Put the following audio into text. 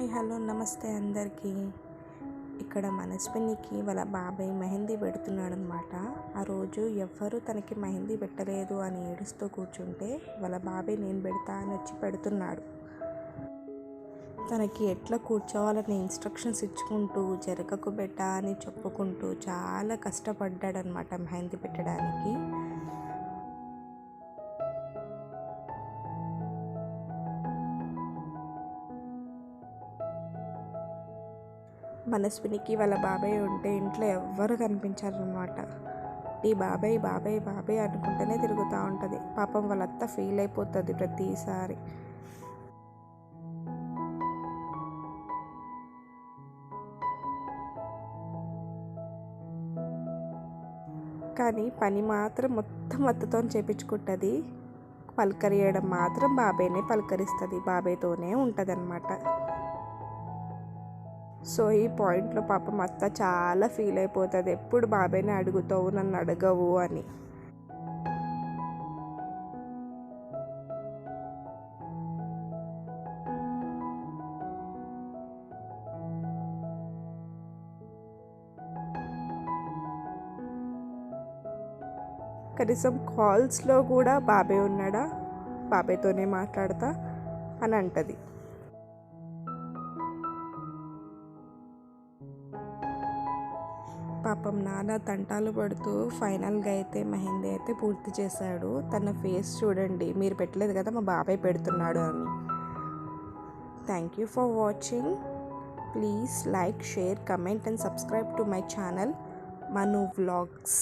Hi hello నమస్తే అందరికీ. ఇక్కడ మనస్వినికి వాళ్ళ బాబాయ్ మెహందీ పెడుతున్నాడనమాట. ఆ రోజు ఎవ్వరూ తనకి మెహందీ పెట్టలేదు అని ఏడుస్తూ కూర్చుంటే వాళ్ళ బాబాయ్ నేను పెడతా అని వచ్చి పెడుతున్నాడు. తనకి ఎట్లా కూర్చోవాలని ఇన్స్ట్రక్షన్స్ ఇచ్చుకుంటూ జరగకు బెట్ట అని చెప్పుకుంటూ చాలా కష్టపడ్డాడనమాట మెహందీ పెట్టడానికి. మనస్వినికి వాళ్ళ బాబాయ్ ఉంటే ఇంట్లో ఎవ్వరు కనిపించారనమాట. ఈ బాబాయ్ బాబాయ్ బాబాయ్ అనుకుంటూనే తిరుగుతూ ఉంటుంది. పాపం వాళ్ళత్త ఫీల్ అయిపోతుంది ప్రతిసారి. కానీ పని మాత్రం మొత్తం అత్తతో చేపించుకుంటుంది. పలకరియడం మాత్రం బాబాయ్నే పలకరిస్తుంది, బాబాయ్తోనే ఉంటుంది అన్నమాట. సో ఈ పాయింట్లో పాపం అత్త చాలా ఫీల్ అయిపోతుంది, ఎప్పుడు బాబాయ్ని అడుగుతావు నన్ను అడగవు అని. కనీసం కాల్స్లో కూడా బాబాయ్ ఉన్నాడా, బాబాయ్తోనే మాట్లాడతా అని అంటది. పాపం నాన్న తంటాలు పడుతూ ఫైనల్గా అయితే మెహందీ అయితే పూర్తి చేశాడు. తన ఫేస్ చూడండి, మీరు పెట్టలేదు కదా మా బాబాయ్ పెడుతున్నాడు అని. Thank you for watching. Please like, share, comment and subscribe to my channel Manu vlogs.